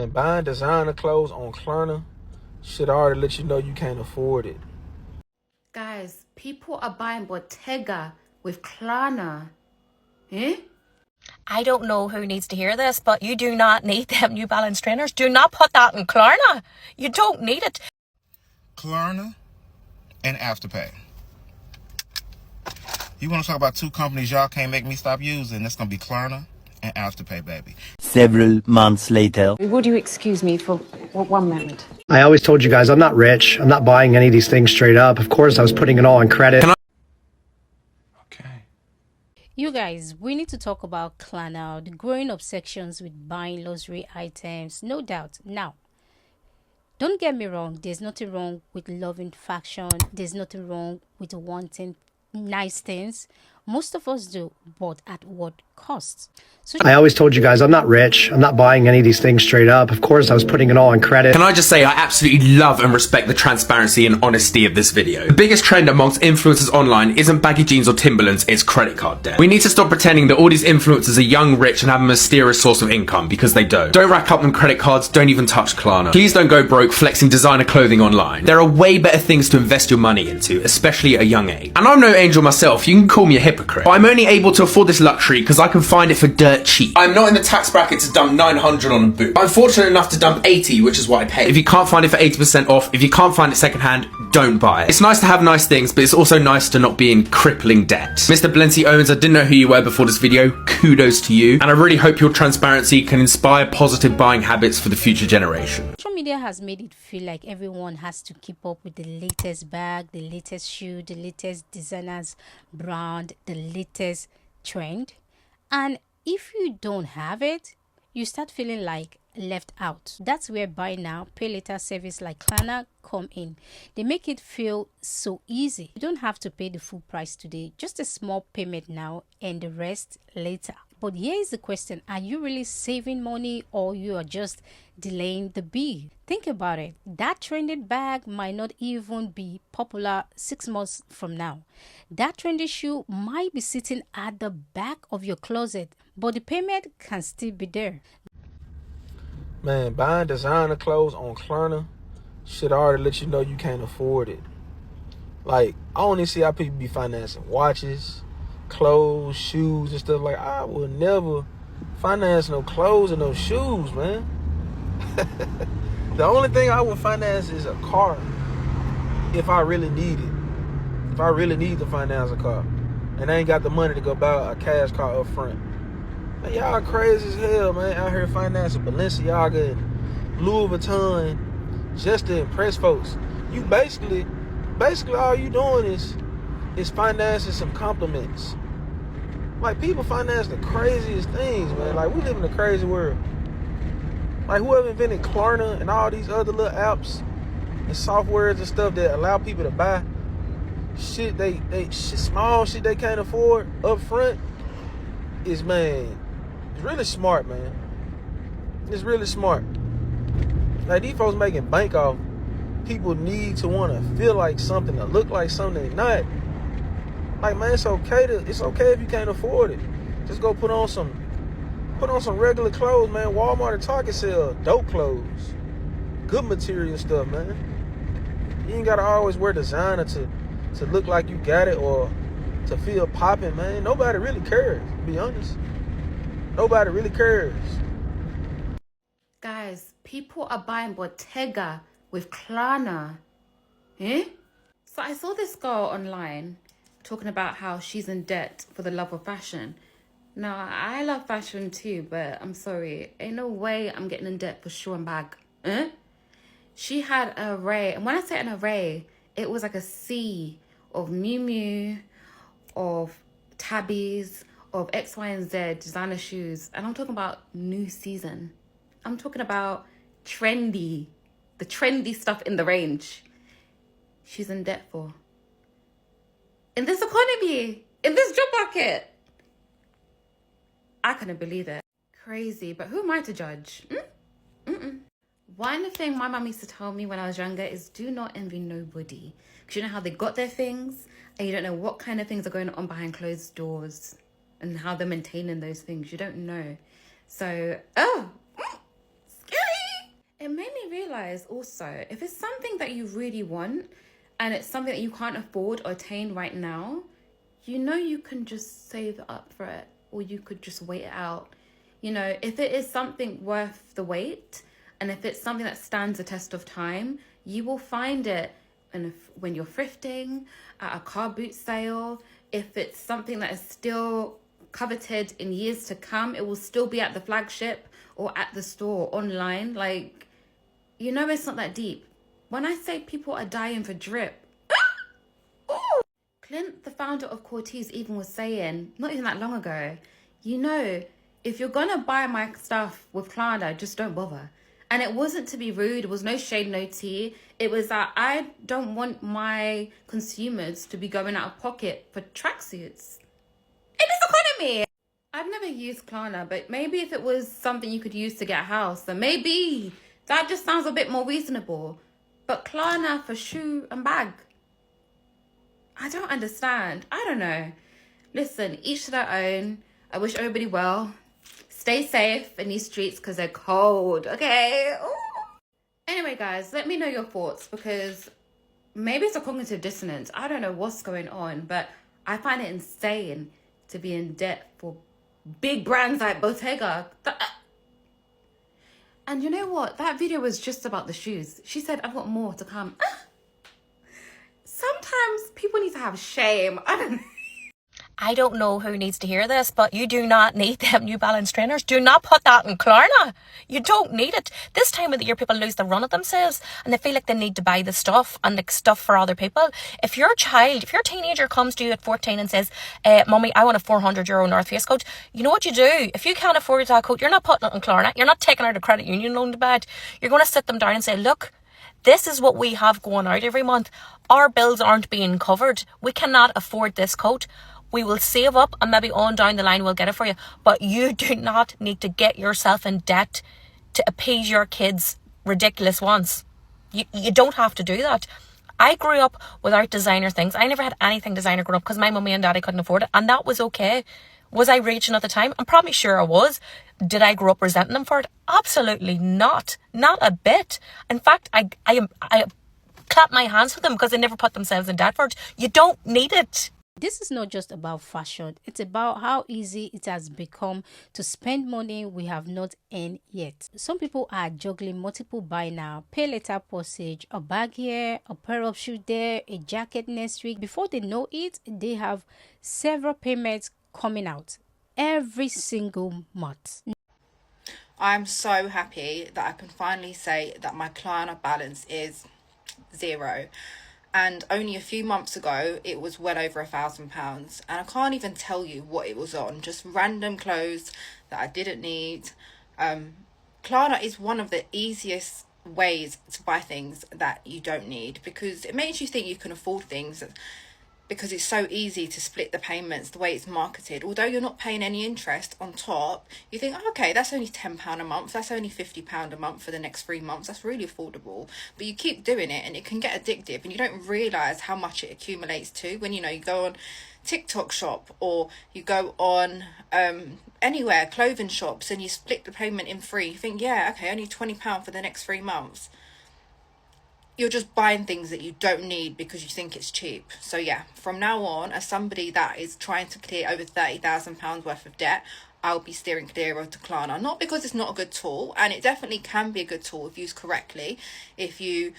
And buying designer clothes on Klarna should already let you know you can't afford it. Guys, people are buying Bottega with Klarna. Eh? I don't know who needs to hear this, but you do not need them New Balance trainers. Do not put that in Klarna. You don't need it. Klarna and Afterpay. You want to talk about two companies y'all can't make me stop using? That's going to be Klarna and Afterpay, baby. Several months later. Would you excuse me for 1 moment? I always told you guys I'm not rich. I'm not buying any of these things straight up. Of course, I was putting it all on credit. Okay. You guys, we need to talk about Klarna, the growing obsessions with buying luxury items, no doubt. Now, don't get me wrong, there's nothing wrong with loving fashion, there's nothing wrong with wanting nice things. Most of us do, but at what cost? So I always told you guys I'm not rich. I'm not buying any of these things straight up. Of course, I was putting it all on credit. Can I just say I absolutely love and respect the transparency and honesty of this video. The biggest trend amongst influencers online isn't baggy jeans or Timberlands, it's credit card debt. We need to stop pretending that all these influencers are young, rich and have a mysterious source of income, because they don't. Don't rack up them credit cards, don't even touch Klarna. Please don't go broke flexing designer clothing online. There are way better things to invest your money into, especially at a young age. And I'm no angel myself, you can call me a hypocrite, but I'm only able to afford this luxury because I can find it for dirt cheap. I'm not in the tax bracket to dump 900 on a boot. I'm fortunate enough to dump 80, which is what I pay. If you can't find it for 80% off, if you can't find it secondhand, don't buy it. It's nice to have nice things, but it's also nice to not be in crippling debt. Mr. Blenty Owens, I didn't know who you were before this video. Kudos to you. And I really hope your transparency can inspire positive buying habits for the future generation. social media has made it feel like everyone has to keep up with the latest bag, the latest shoe, the latest designer's brand, the latest trend. And if you don't have it, you start feeling like left out. That's where buy now, pay later service like Klarna come in. They make it feel so easy. You don't have to pay the full price today, just a small payment now and the rest later. But here is the question, are you really saving money or you are just delaying the bill? Think about it. That trended bag might not even be popular 6 months from now. That trendy shoe might be sitting at the back of your closet, but the payment can still be there. Man, buying designer clothes on Klarna should already let you know you can't afford it. Like, I only see how people be financing watches, clothes, shoes, and stuff. Like, I will never finance no clothes and no shoes, man. The only thing I would finance is a car if I really need it. If I really need to finance a car. And I ain't got the money to go buy a cash car up front. Man, y'all crazy as hell, man. Out here financing Balenciaga and Louis Vuitton just to impress folks. You basically all you doing is financing some compliments. Like, people finance the craziest things, man. Like, we live in a crazy world. Like, whoever invented Klarna and all these other little apps and softwares and stuff that allow people to buy shit small shit they can't afford up front is, man, it's really smart, man. It's really smart. Like, these folks making bank off people need to want to feel like something, to look like something they're not. Like, man, it's okay if you can't afford it. Just go put on some regular clothes, man. Walmart and Target sell dope clothes, good material stuff, man. You ain't gotta always wear designer to look like you got it or to feel popping, man. Nobody really cares, to be honest. Nobody really cares. Guys, people are buying Bottega with Klarna. Eh? So I saw this girl online talking about how she's in debt for the love of fashion. Now, I love fashion too, but I'm sorry. Ain't no way I'm getting in debt for shoe and bag. Eh? She had an array. And when I say an array, it was like a sea of Miu Miu, of Tabbies, of X, Y, and Z designer shoes. And I'm talking about new season. I'm talking about trendy. The trendy stuff in the range. She's in debt for. In this economy, in this job market. I couldn't believe it. Crazy, but who am I to judge? One thing my mum used to tell me when I was younger is do not envy nobody. Because you know how they got their things and you don't know what kind of things are going on behind closed doors and how they're maintaining those things. You don't know. So, scary. realize also, if it's something that you really want and it's something that you can't afford or attain right now, you know you can just save up for it, or you could just wait it out. You know, if it is something worth the wait, and if it's something that stands the test of time, you will find it. And when you're thrifting, at a car boot sale, if it's something that is still coveted in years to come, it will still be at the flagship or at the store online. Like, you know, it's not that deep. When I say people are dying for drip, Clint, the founder of Cortez, even was saying, not even that long ago, you know, if you're gonna buy my stuff with Klarna, just don't bother. And it wasn't to be rude, it was no shade, no tea. It was that I don't want my consumers to be going out of pocket for tracksuits. In this economy! I've never used Klarna, but maybe if it was something you could use to get a house, then maybe that just sounds a bit more reasonable. But Klarna for shoe and bag, I don't understand. I don't know. Listen, each to their own. I wish everybody well. Stay safe in these streets because they're cold, okay? Ooh. Anyway, guys, let me know your thoughts, because maybe it's a cognitive dissonance. I don't know what's going on, but I find it insane to be in debt for big brands like Bottega. And you know what? That video was just about the shoes. She said, I've got more to come. Sometimes people need to have shame. I don't know who needs to hear this, but you do not need them New Balance trainers. Do not put that in Klarna. You don't need it. This time of the year, people lose the run of themselves and they feel like they need to buy the stuff and like stuff for other people. If your teenager comes to you at 14 and says, Mummy, I want a €400 North Face coat, you know what you do? If you can't afford that coat, you're not putting it in Klarna. You're not taking out a credit union loan to buy it. You're going to sit them down and say, look, this is what we have going out every month. Our bills aren't being covered. We cannot afford this coat. We will save up and maybe on down the line we'll get it for you. But you do not need to get yourself in debt to appease your kids' ridiculous wants. You don't have to do that. I grew up without designer things. I never had anything designer growing up because my mummy and daddy couldn't afford it. And that was okay. Was I raging at the time? I'm probably sure I was. Did I grow up resenting them for it? Absolutely not. Not a bit. In fact, I clap my hands for them because they never put themselves in debt for it. You don't need it. This is not just about fashion. It's about how easy it has become to spend money we have not earned yet. Some people are juggling multiple buy now, pay later postage, a bag here, a pair of shoes there, a jacket next week. Before they know it, they have several payments coming out every single month. I'm so happy that I can finally say that my Klarna balance is zero. And only a few months ago, it was well over £1,000. And I can't even tell you what it was on. Just random clothes that I didn't need. Klarna is one of the easiest ways to buy things that you don't need, because it makes you think you can afford things, because it's so easy to split the payments the way it's marketed. Although you're not paying any interest on top, you think, oh, okay, that's only £10 a month, that's only £50 a month for the next 3 months, that's really affordable. But you keep doing it and it can get addictive, and you don't realise how much it accumulates to when, you know, you go on TikTok shop or you go on anywhere, clothing shops, and you split the payment in 3. You think, yeah, okay, only £20 for the next 3 months. You're just buying things that you don't need because you think it's cheap. So yeah, from now on, as somebody that is trying to clear over £30,000 worth of debt, I'll be steering clear of Klarna. Not because it's not a good tool, and it definitely can be a good tool if used correctly. If you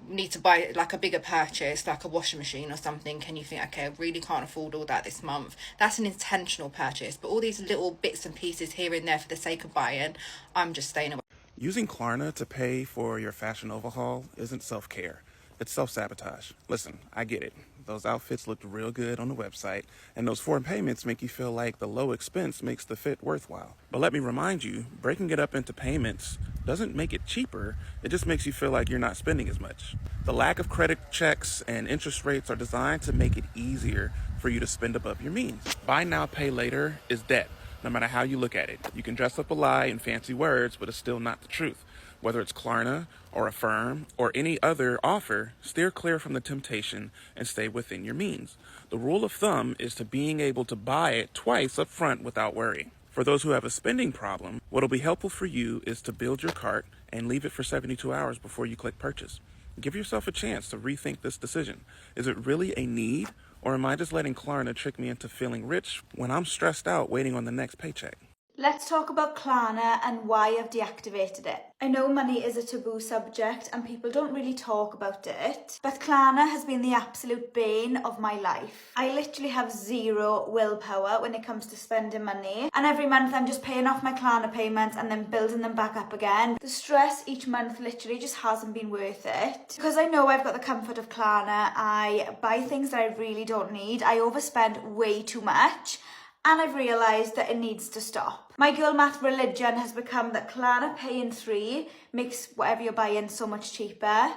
need to buy like a bigger purchase, like a washing machine or something, and you think, okay, I really can't afford all that this month, that's an intentional purchase. But all these little bits and pieces here and there for the sake of buying, I'm just staying away. Using Klarna to pay for your fashion overhaul isn't self-care. It's self-sabotage. Listen, I get it. Those outfits looked real good on the website, and those foreign payments make you feel like the low expense makes the fit worthwhile. But let me remind you, breaking it up into payments doesn't make it cheaper. It just makes you feel like you're not spending as much. The lack of credit checks and interest rates are designed to make it easier for you to spend above your means. Buy now, pay later is debt. No matter how you look at it, you can dress up a lie in fancy words, but it's still not the truth. Whether it's Klarna or Affirm or any other offer, steer clear from the temptation and stay within your means. The rule of thumb is to being able to buy it twice up front without worry. For those who have a spending problem, what'll be helpful for you is to build your cart and leave it for 72 hours before you click purchase. Give yourself a chance to rethink this decision. Is it really a need, or am I just letting Klarna trick me into feeling rich when I'm stressed out waiting on the next paycheck? Let's talk about Klarna and why I've deactivated it. I know money is a taboo subject and people don't really talk about it, but Klarna has been the absolute bane of my life. I literally have zero willpower when it comes to spending money, and every month I'm just paying off my Klarna payments and then building them back up again. The stress each month literally just hasn't been worth it. Because I know I've got the comfort of Klarna, I buy things that I really don't need. I overspend way too much, and I've realised that it needs to stop. My girl math religion has become that Klarna Pay in 3 makes whatever you're buying so much cheaper.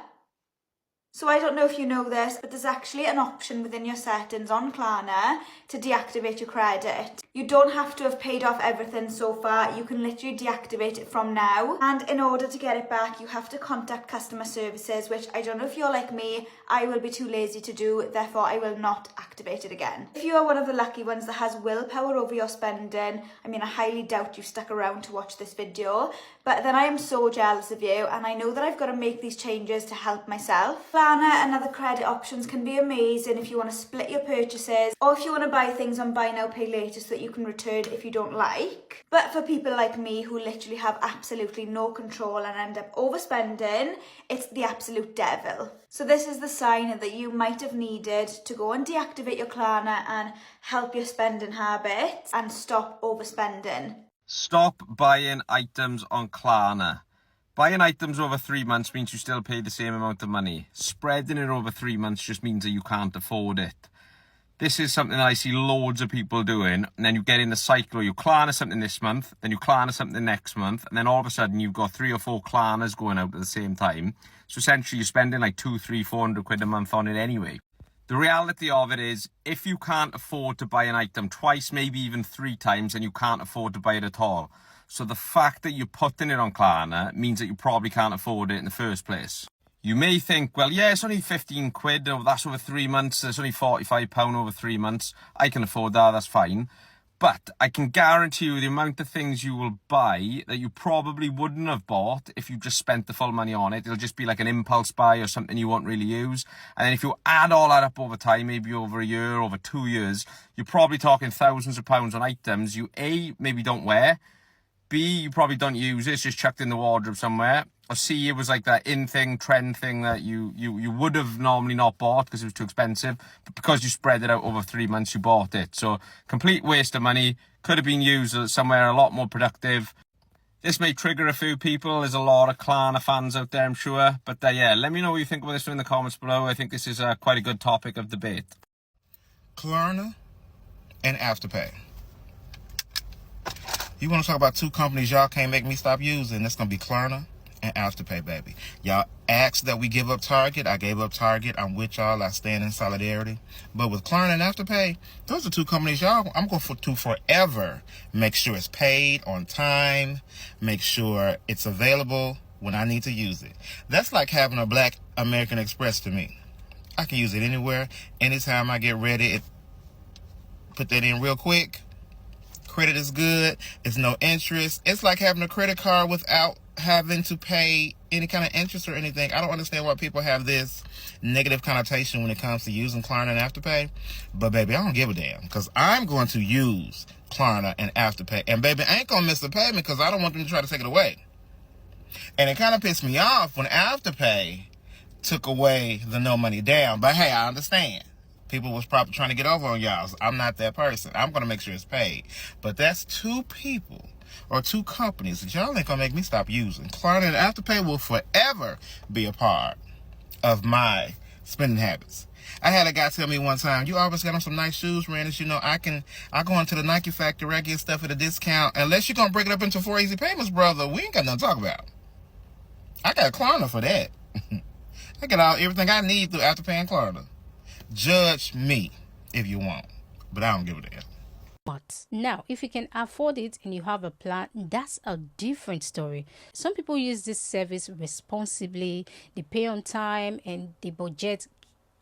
So I don't know if you know this, but there's actually an option within your settings on Klarna to deactivate your credit. You don't have to have paid off everything so far. You can literally deactivate it from now. And in order to get it back, you have to contact customer services, which I don't know if you're like me, I will be too lazy to do, therefore I will not activate it again. If you are one of the lucky ones that has willpower over your spending, I mean, I highly doubt you've stuck around to watch this video, but then I am so jealous of you, and I know that I've got to make these changes to help myself. Klarna and other credit options can be amazing if you want to split your purchases, or if you want to buy things on buy now pay later so that you can return if you don't like. But for people like me who literally have absolutely no control and end up overspending, it's the absolute devil. So this is the sign that you might have needed to go and deactivate your Klarna and help your spending habits and stop overspending. Stop buying items on Klarna. Buying items over 3 months means you still pay the same amount of money. Spreading it over 3 months just means that you can't afford it. This is something that I see loads of people doing, and then you get in the cycle where you Klarna something this month, then you Klarna something next month, and then all of a sudden you've got 3 or 4 Klarnas going out at the same time. So essentially you're spending like 200, 300, 400 quid a month on it anyway. The reality of it is, if you can't afford to buy an item twice, maybe even 3 times, then you can't afford to buy it at all. So the fact that you're putting it on Klarna means that you probably can't afford it in the first place. You may think, well, yeah, it's only 15 quid, that's over 3 months, it's only £45 over 3 months, I can afford that, that's fine. But I can guarantee you the amount of things you will buy that you probably wouldn't have bought if you just spent the full money on it. It'll just be like an impulse buy or something you won't really use. And then if you add all that up over time, maybe over a year, over 2 years, you're probably talking thousands of pounds on items you A, maybe don't wear, B, you probably don't use it, it's just chucked in the wardrobe somewhere. Or C, it was like that trend thing that you would have normally not bought because it was too expensive. But because you spread it out over 3 months, you bought it. So, complete waste of money. Could have been used somewhere a lot more productive. This may trigger a few people. There's a lot of Klarna fans out there, I'm sure. But yeah, let me know what you think about this one in the comments below. I think this is quite a good topic of debate. Klarna and Afterpay. You want to talk about 2 companies y'all can't make me stop using? That's going to be Klarna and Afterpay, baby. Y'all asked that we give up Target. I gave up Target. I'm with y'all. I stand in solidarity. But with Klarna and Afterpay, those are 2 companies y'all I'm going to forever make sure it's paid on time, make sure it's available when I need to use it. That's like having a Black American Express to me. I can use it anywhere, anytime I get ready. Put that in real quick. Credit is good. It's no interest. It's like having a credit card without having to pay any kind of interest or anything. I don't understand why people have this negative connotation when it comes to using Klarna and Afterpay. But baby, I don't give a damn, because I'm going to use Klarna and Afterpay. And baby, I ain't gonna miss the payment because I don't want them to try to take it away. And it kind of pissed me off when Afterpay took away the no money down. But hey, I understand. People was probably trying to get over on y'all. So I'm not that person. I'm going to make sure it's paid. But that's 2 people or 2 companies that y'all ain't going to make me stop using. Klarna and Afterpay will forever be a part of my spending habits. I had a guy tell me one time, you always got on some nice shoes, Randers. You know, I go into the Nike factory, I get stuff at a discount. Unless you're going to break it up into 4 easy payments, brother, we ain't got nothing to talk about. I got Klarna for that. I got everything I need through Afterpay and Klarna. Judge me if you want, but I don't give a damn. But now, if you can afford it and you have a plan, that's a different story. Some people use this service responsibly, they pay on time and they budget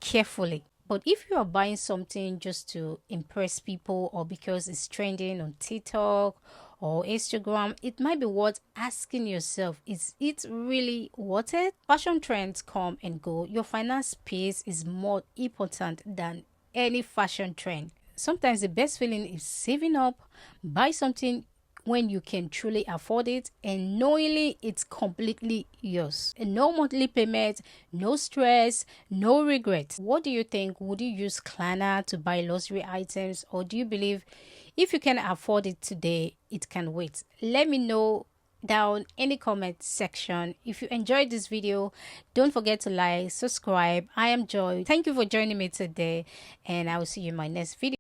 carefully. But if you are buying something just to impress people or because it's trending on TikTok or Instagram, it might be worth asking yourself, is it really worth it? Fashion trends come and go. Your finance space is more important than any fashion trend. Sometimes the best feeling is saving up, buy something when you can truly afford it and knowingly it's completely yours. And no monthly payment, no stress, no regret. What do you think? Would you use Klarna to buy luxury items, or do you believe if you can afford it today, it can wait? Let me know down in the comment section. If you enjoyed this video, don't forget to like, subscribe. I am Joy. Thank you for joining me today, and I will see you in my next video.